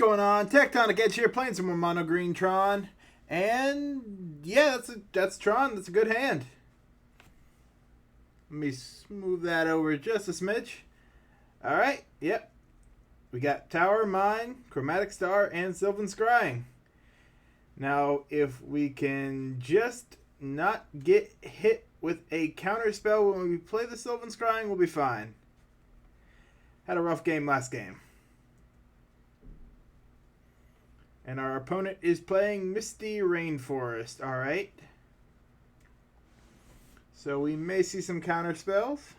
going on? Tectonic Edge here, playing some more mono green Tron, and yeah, that's Tron. That's a good hand. Let me smooth that over just a smidge. All right, yep. We got Tower, Mine, Chromatic Star, and Sylvan Scrying. Now, if we can just not get hit with a counter spell when we play the Sylvan Scrying, we'll be fine. Had a rough game last game. And our opponent is playing Misty Rainforest. Alright. So we may see some counter spells.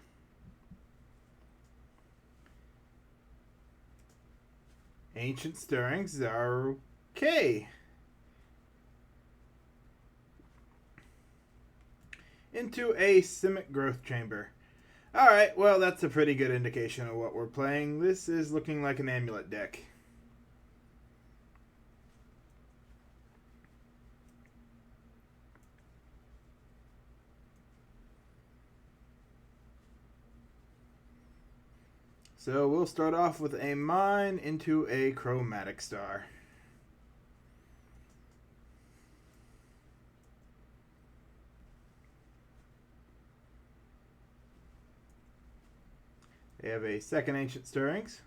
Ancient Stirrings are okay. Into a Simic Growth Chamber. Alright, well that's a pretty good indication of what we're playing. This is looking like an Amulet deck. So we'll start off with a Mine into a Chromatic Star. They have a second Ancient Stirrings.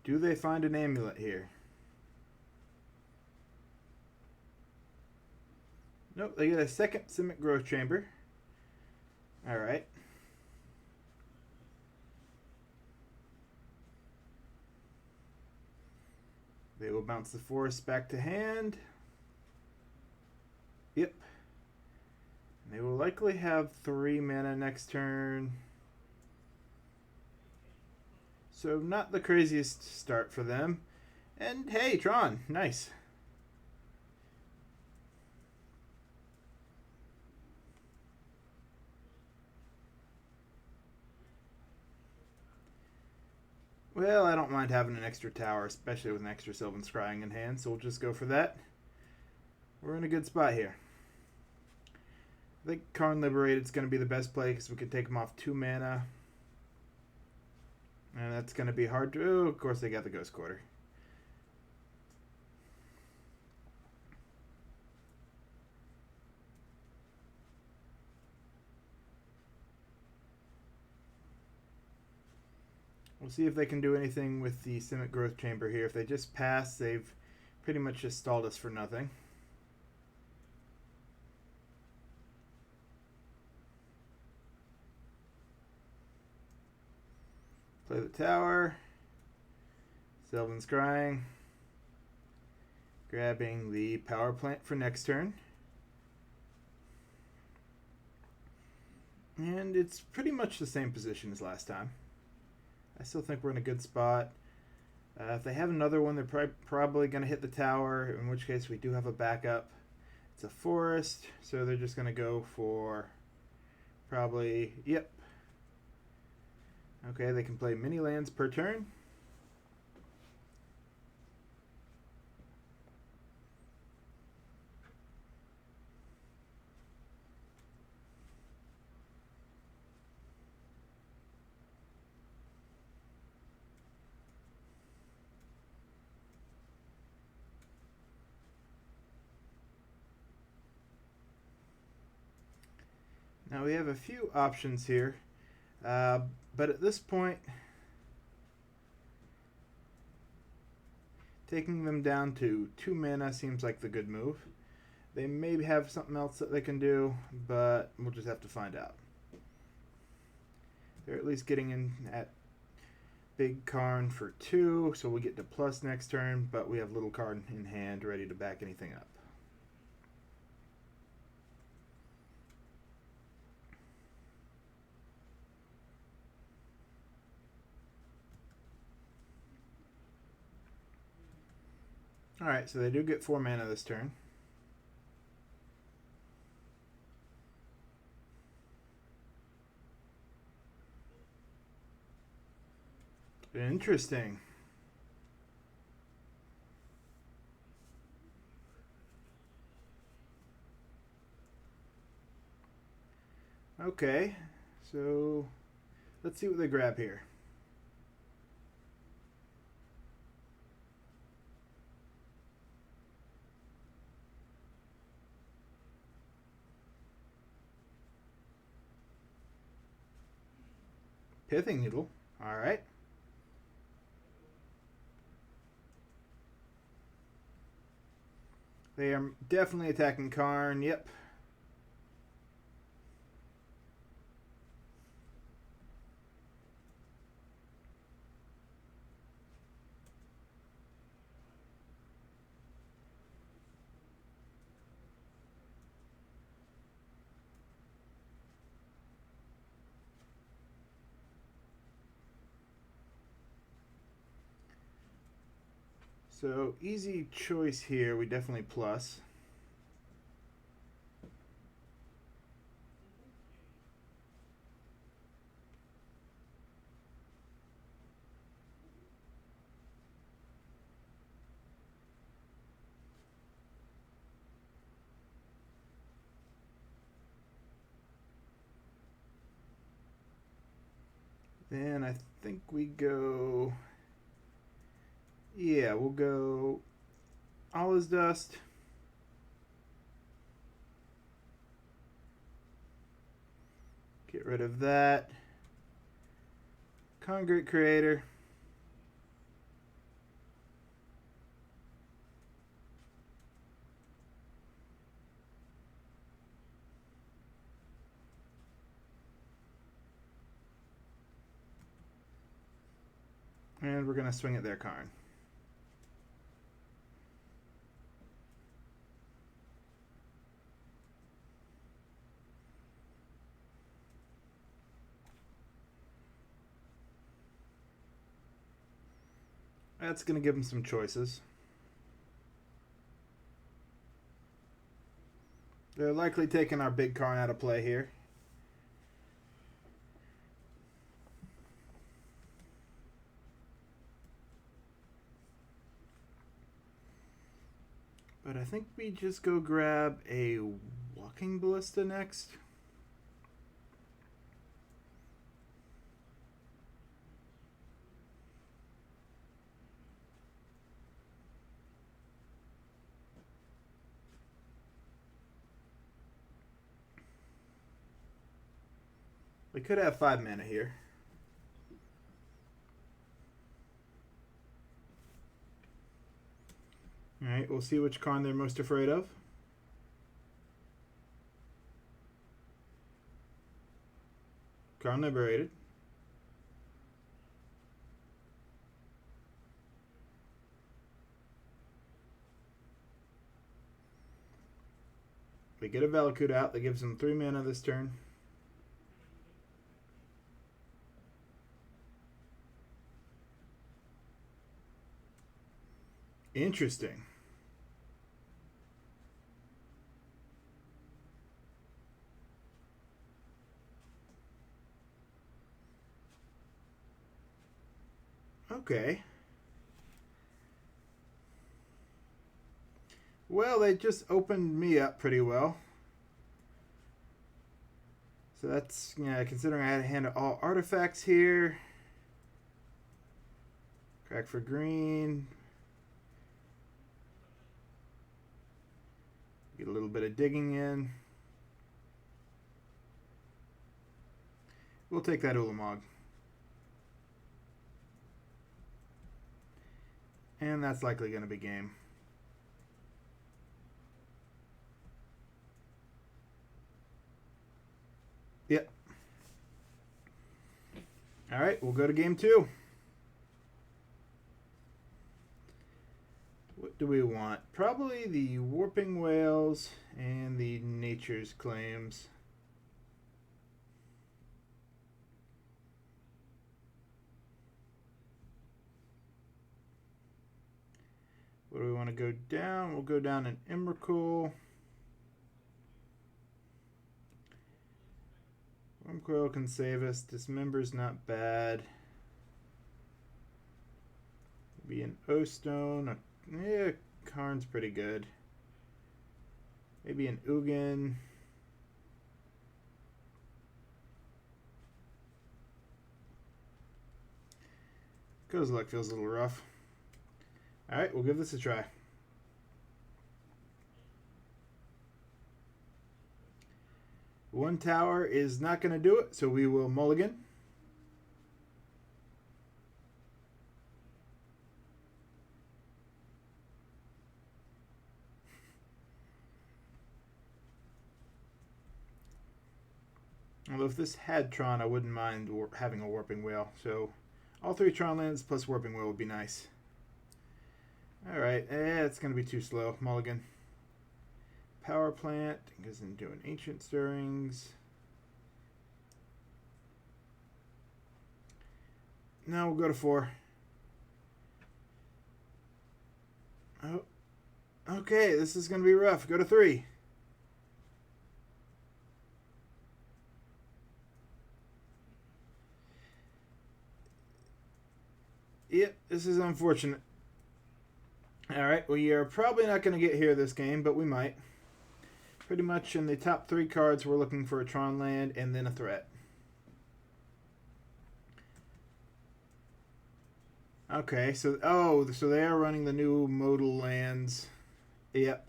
Do they find an Amulet here? Nope, they get a second Simic Growth Chamber. Alright. They will bounce the forest back to hand. Yep. They will likely have 3 mana next turn. So not the craziest start for them. And hey, Tron, nice. Well, I don't mind having an extra tower, especially with an extra Sylvan Scrying in hand, so we'll just go for that. We're in a good spot here. I think Karn Liberated is going to be the best play because we can take him off 2 mana. And that's going to be hard to... Oh, of course they got the Ghost Quarter. We'll see if they can do anything with the Simic Growth Chamber here. If they just pass, they've pretty much just stalled us for nothing. Play the tower. Sylvan Scrying. Grabbing the power plant for next turn. And it's pretty much the same position as last time. I still think we're in a good spot. If they have another one, they're probably going to hit the tower, in which case we do have a backup. It's a forest, so they're just going to go for probably, yep. Okay, they can play mini lands per turn. Now we have a few options here, but at this point, taking them down to 2 mana seems like the good move. They may have something else that they can do, but we'll just have to find out. They're at least getting in at big Karn for 2, so we'll get to plus next turn, but we have little Karn in hand ready to back anything up. Alright, so they do get 4 mana this turn. Interesting. Okay, so let's see what they grab here. Pithing Needle. Alright. They are definitely attacking Karn. Yep. So easy choice here. We definitely plus. Then I think we go. Yeah, we'll go. All is dust. Get rid of that. Concrete Creator. And we're going to swing it there, Karn. That's going to give him some choices. They're likely taking our big Karn out of play here. But I think we just go grab a Walking Ballista next. We could have 5 mana here. Alright, we'll see which Karn they're most afraid of. Karn liberated. We get a Valakut out that gives them 3 mana this turn. Interesting. Okay. Well, they just opened me up pretty well. So that's, yeah, considering I had a hand of all artifacts here. Crack for green. Get a little bit of digging in. We'll take that Ulamog. And that's likely going to be game. Yep. Alright, we'll go to game 2. What do we want? Probably the Warping Whales and the Nature's Claims. What do we want to go down? We'll go down in Emrakul. Wormcoil can save us. Dismember's not bad. Maybe an O-Stone. Yeah, Karn's pretty good. Maybe an Ugin. Kozilek feels a little rough. Alright, we'll give this a try. One tower is not going to do it, so we will mulligan. Although if this had Tron, I wouldn't mind having a Warping Whale. So all 3 Tron lands plus Warping Whale would be nice. Alright, it's going to be too slow. Mulligan. Power Plant. Goes into an Ancient Stirrings. No, we'll go to 4. Oh. Okay, this is going to be rough. Go to 3. Yep, this is unfortunate. Alright, we are probably not going to get here this game, but we might. Pretty much in the top 3 cards, we're looking for a Tron land and then a threat. Okay, so so they are running the new Modal lands. Yep.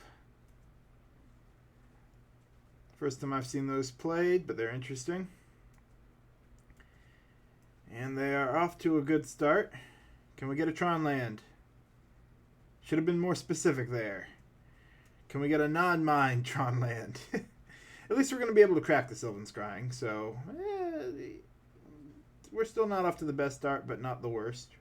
First time I've seen those played, but they're interesting. And they are off to a good start. Can we get a Tron land? Should have been more specific there. Can we get a non-mine Tron land? At least we're going to be able to crack the Sylvan Scrying, so we're still not off to the best start, but not the worst.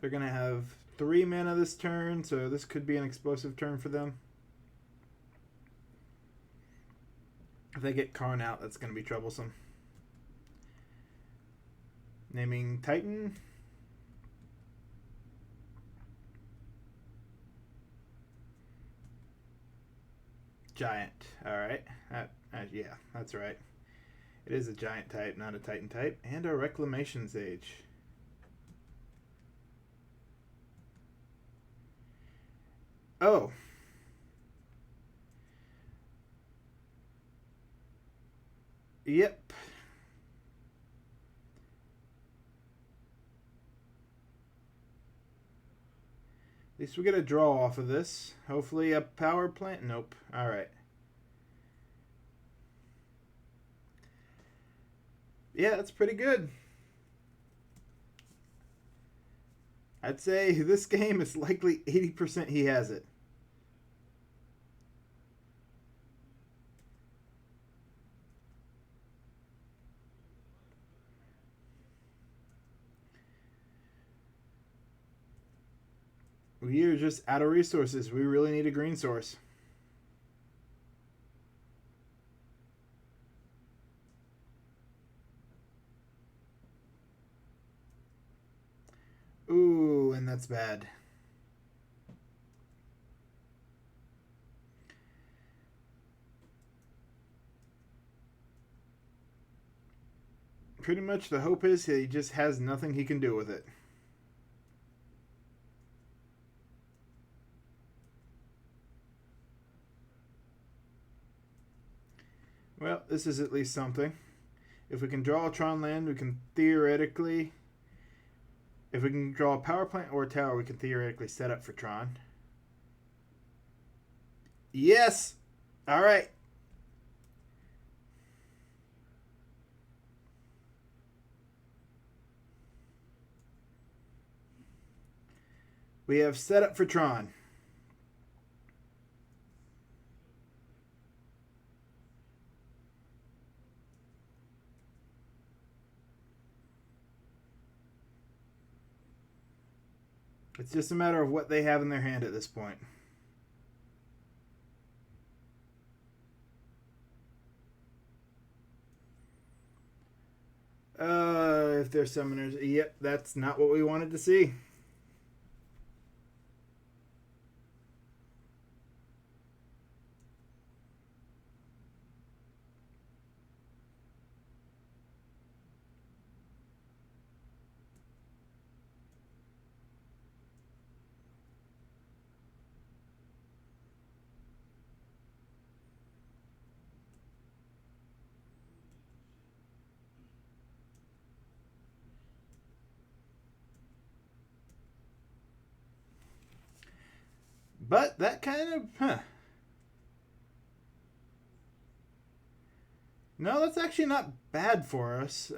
They're going to have 3 mana this turn, so this could be an explosive turn for them. If they get Karn out, that's going to be troublesome. Naming Titan. Giant. Alright. Yeah, that's right. It is a giant type, not a Titan type. And a Reclamation Sage. Oh. Yep. At least we get a draw off of this. Hopefully a power plant. Nope. Alright. Yeah, that's pretty good. I'd say this game is likely 80% he has it. We are just out of resources. We really need a green source. Ooh, and that's bad. Pretty much the hope is he just has nothing he can do with it. Well, this is at least something. If we can draw a Tron land, we can theoretically... If we can draw a power plant or a tower, we can theoretically set up for Tron. Yes! Alright. We have set up for Tron. It's just a matter of what they have in their hand at this point. If they're summoners, yep, that's not what we wanted to see. But that kind of, No, that's actually not bad for us.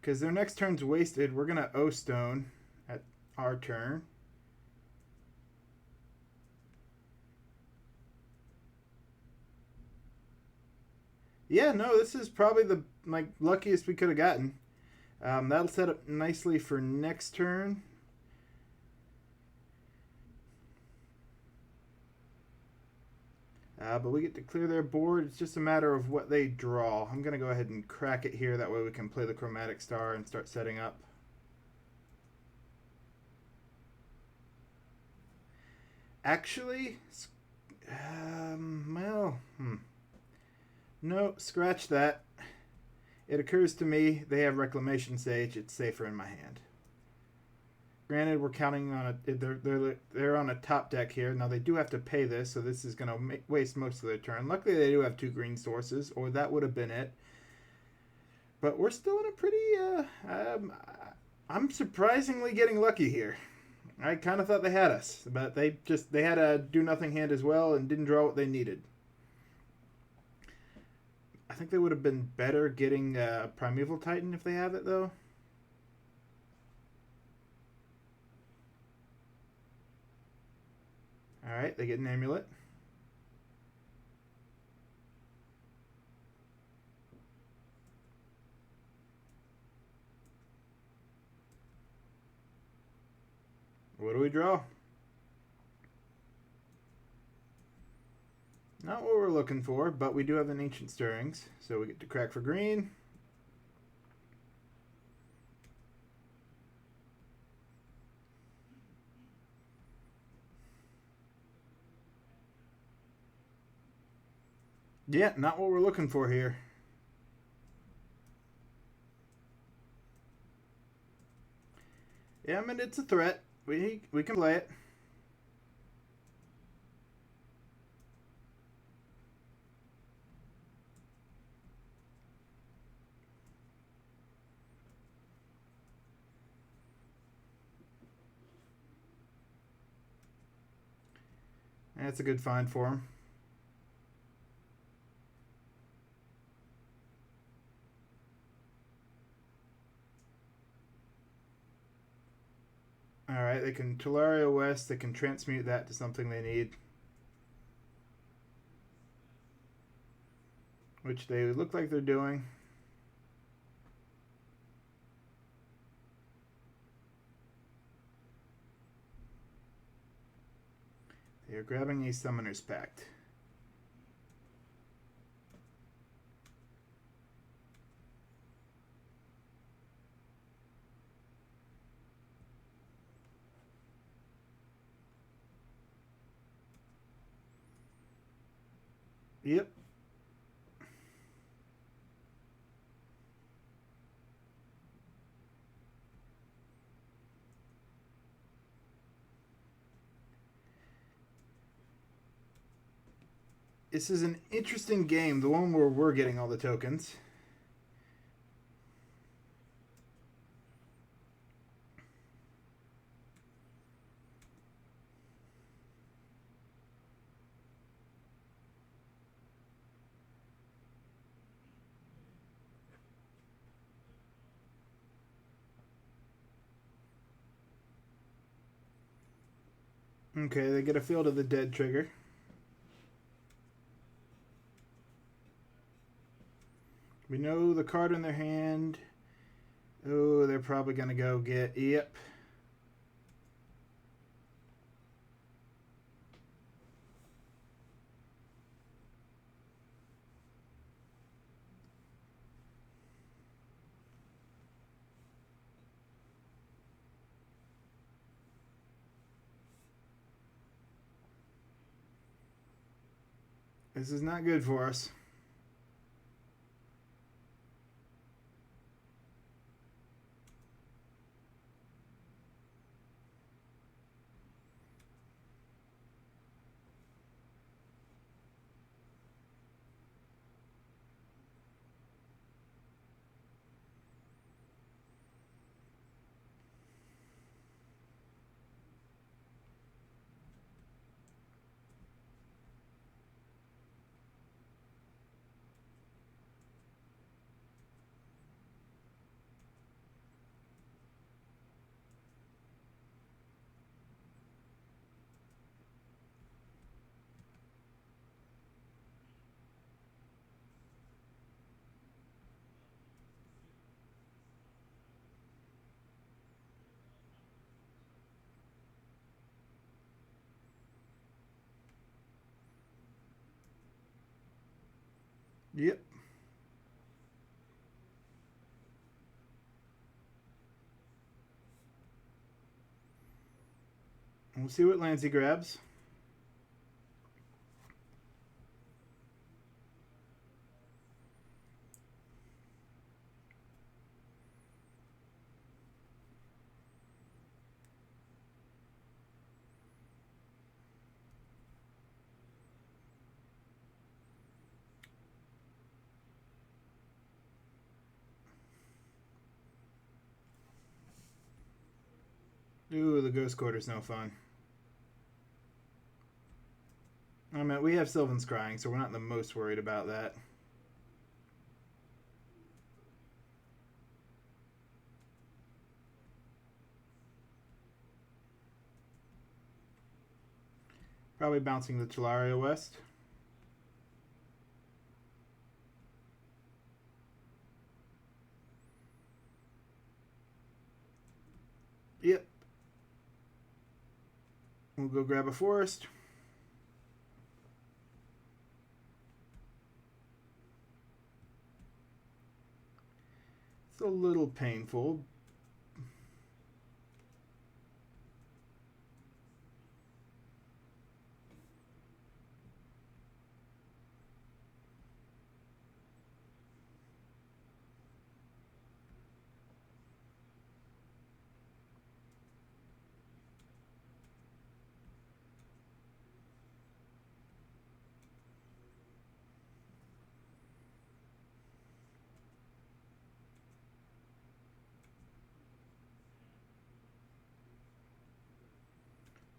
Because their next turn's wasted. We're going to O-Stone at our turn. Yeah, no, this is probably the luckiest we could have gotten. That'll set up nicely for next turn. But we get to clear their board. It's just a matter of what they draw. I'm going to go ahead and crack it here. That way we can play the Chromatic Star and start setting up. Actually, no, scratch that. It occurs to me they have Reclamation Sage. It's safer in my hand. Granted, we're counting on they're on a top deck here. Now they do have to pay this, so this is going to waste most of their turn. Luckily, they do have 2 green sources, or that would have been it. But we're still in a pretty. I'm surprisingly getting lucky here. I kind of thought they had us, but they had a do nothing hand as well and didn't draw what they needed. I think they would have been better getting Primeval Titan if they have it though. Alright, they get an Amulet. What do we draw? Not what we're looking for, but we do have an Ancient Stirrings, so we get to crack for green. Yeah, not what we're looking for here. Yeah, I mean, it's a threat. We can play it. That's a good find for him. Alright, they can Tularia West, they can transmute that to something they need. Which they look like they're doing. They are grabbing a Summoner's Pact. Yep. This is an interesting game, the one where we're getting all the tokens. Okay, they get a Field of the Dead trigger. We know the card in their hand. Oh, they're probably going to go get... Yep. This is not good for us. Yep. We'll see what lands he grabs. Ooh, the Ghost Quarter's no fun. I mean, we have Sylvan Scrying, so we're not the most worried about that. Probably bouncing the Tolaria West. Yep. We'll go grab a forest. It's a little painful.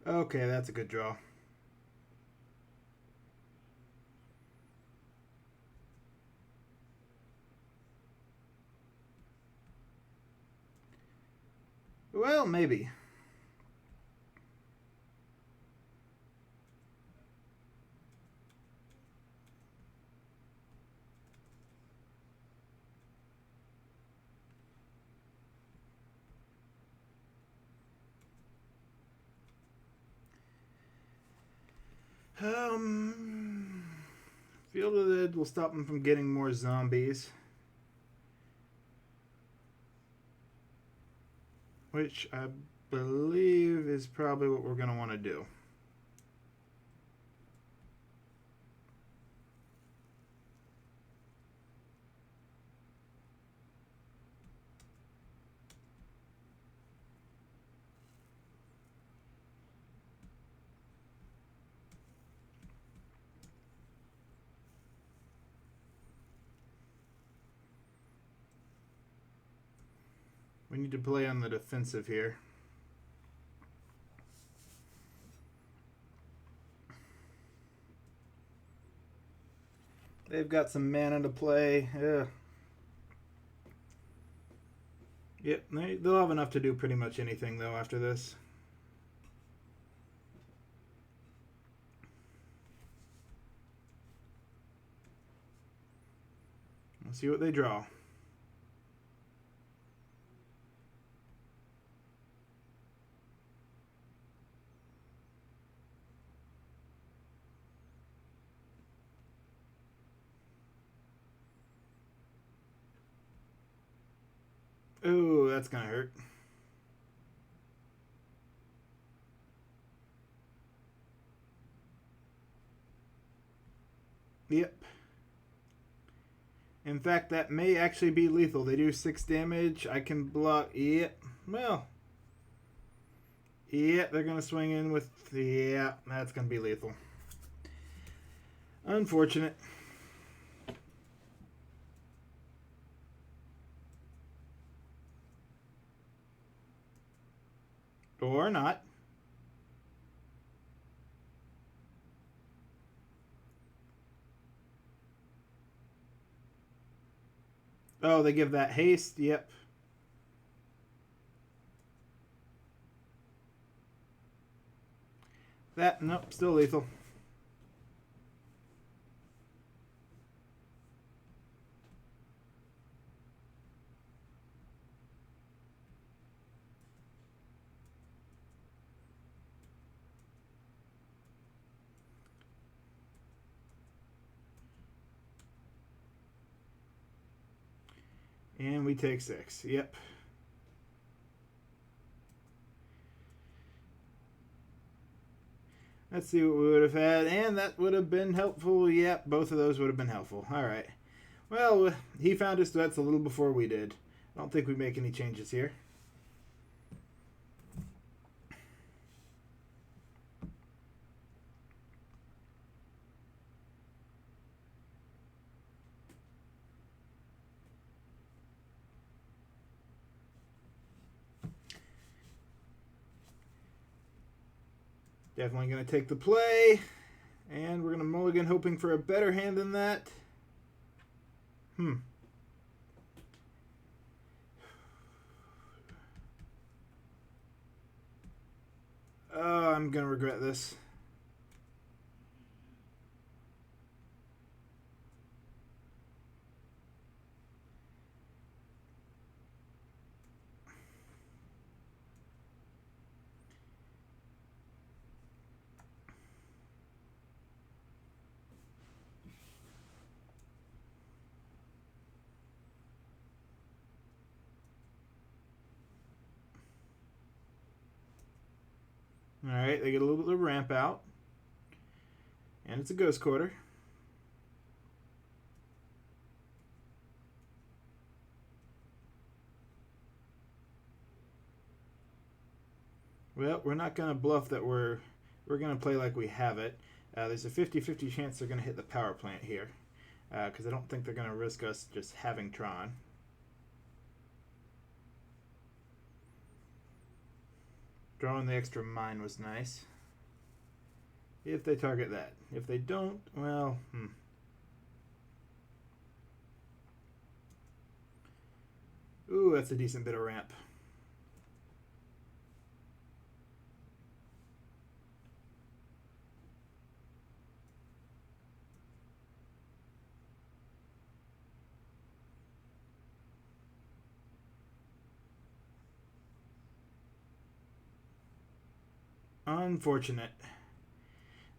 Okay, that's a good draw. Well, maybe. Field of the Dead will stop him from getting more zombies. Which I believe is probably what we're going to want to do. We need to play on the defensive here. They've got some mana to play. Yep, they'll have enough to do pretty much anything, though, after this. Let's see what they draw. Ooh, that's gonna hurt. Yep. In fact, that may actually be lethal. They do 6 damage. I can block. Yep. Well. Yeah, they're gonna swing in with. Yeah, that's gonna be lethal. Unfortunate. Or not. Oh, they give that haste. Yep. That, nope, still lethal. And we take 6. Yep. Let's see what we would have had. And that would have been helpful. Yep, both of those would have been helpful. Alright. Well, he found his threats a little before we did. I don't think we make any changes here. Definitely going to take the play. And we're going to mulligan hoping for a better hand than that. Oh, I'm going to regret this. Alright, they get a little bit of ramp out. And it's a ghost quarter. Well, we're not going to bluff that we're going to play like we have it. There's a 50-50 chance they're going to hit the power plant here. Because I don't think they're going to risk us just having Tron. Drawing the extra mine was nice. If they target that. If they don't, well, Ooh, that's a decent bit of ramp. Unfortunate.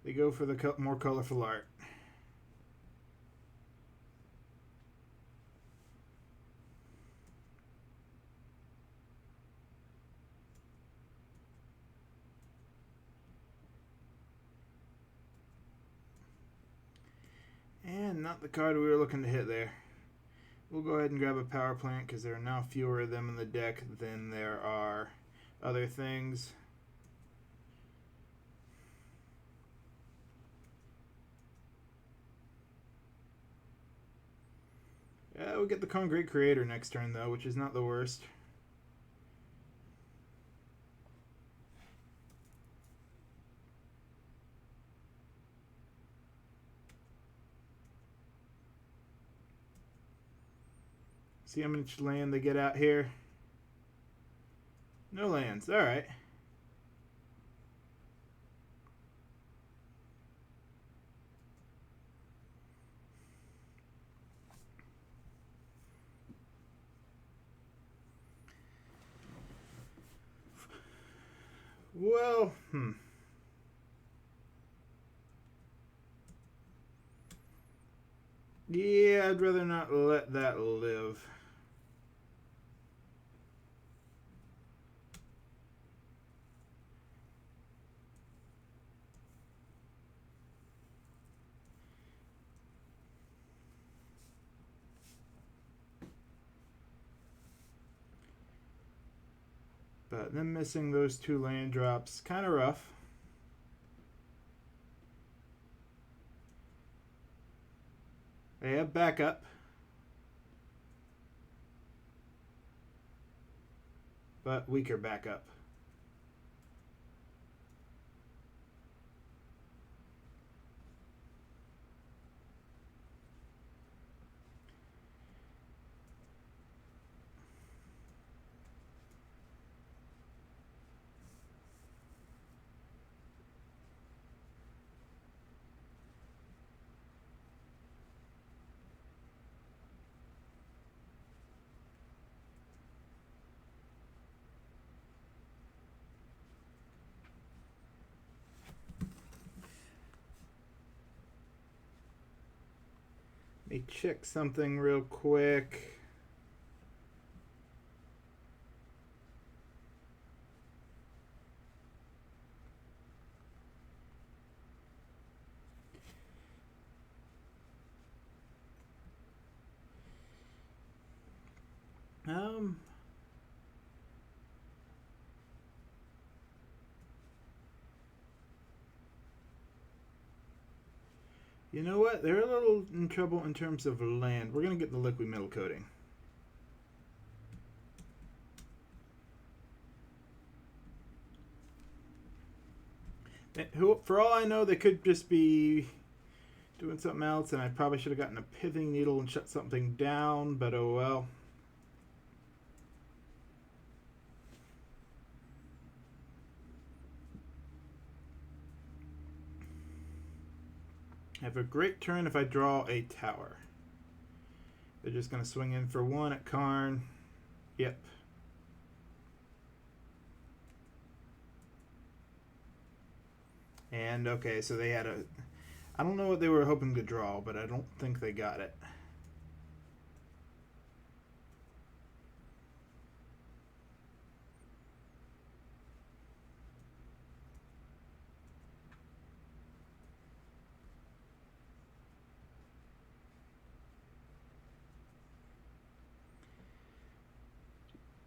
They go for the more colorful art. And not the card we were looking to hit there. We'll go ahead and grab a power plant because there are now fewer of them in the deck than there are other things. We'll get the Concrete Creator next turn, though, which is not the worst. See how much land they get out here? No lands. All right. Well, Yeah, I'd rather not let that live. But them missing those 2 land drops, kind of rough. They have backup. But weaker backup. Let me check something real quick. You know what? They're a little in trouble in terms of land. We're going to get the liquid metal coating. For all I know, they could just be doing something else, and I probably should have gotten a pithing needle and shut something down, but oh well. I have a great turn if I draw a tower. They're just going to swing in for one at Karn. Yep. And okay, so they had a... I don't know what they were hoping to draw, but I don't think they got it.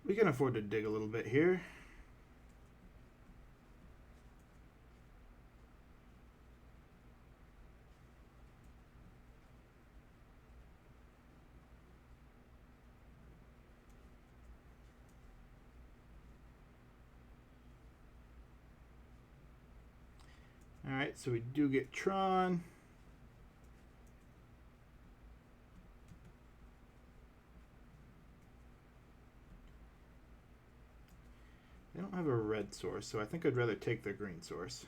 We can afford to dig a little bit here. Alright, so we do get Tron. They don't have a red source, so I think I'd rather take their green source.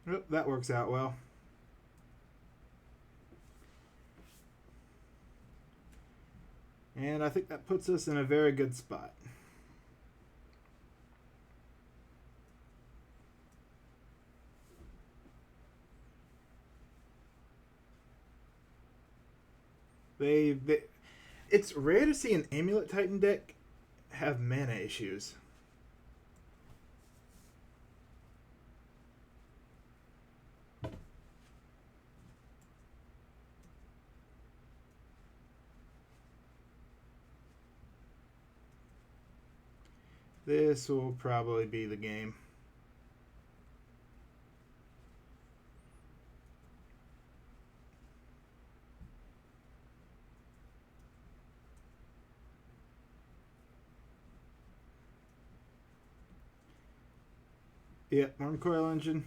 Oh, that works out well. And I think that puts us in a very good spot. It's rare to see an Amulet Titan deck have mana issues. This will probably be the game. Yep, Worm Coil Engine.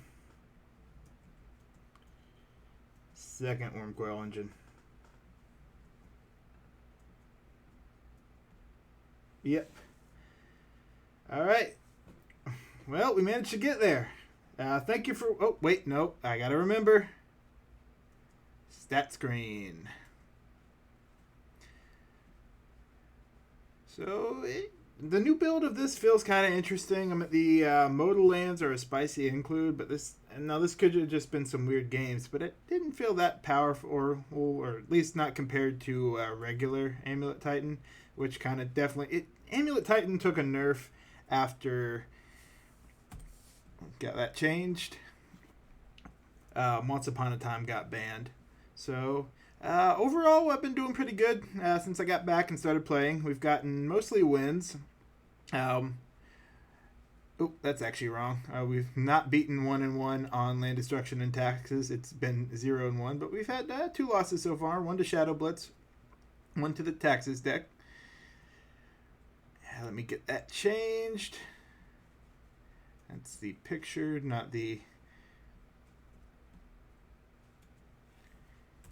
Second Worm Coil Engine. Yep. Alright. Well, we managed to get there. Thank you for... Oh, wait, no. I gotta remember. Stat screen. So, the new build of this feels kind of interesting. The modal lands are a spicy include, but this could have just been some weird games, but it didn't feel that powerful, or at least not compared to regular Amulet Titan, which kind of definitely... Amulet Titan took a nerf after got that changed. Once Upon a Time got banned. So overall, I've been doing pretty good since I got back and started playing. We've gotten mostly wins. Oh, that's actually wrong. We've not beaten 1-1 on land destruction and taxes. It's been 0-1, but we've had 2 losses so far. 1 to Shadow Blitz, 1 to the taxes deck. Let me get that changed. That's the picture, not the...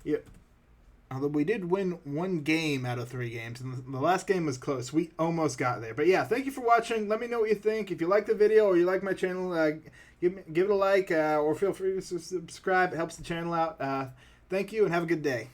Yep. Although we did win 1 game out of 3 games, and the last game was close. We almost got there. But yeah, thank you for watching. Let me know what you think. If you like the video or you like my channel, give it a like, or feel free to subscribe. It helps the channel out. Thank you, and have a good day.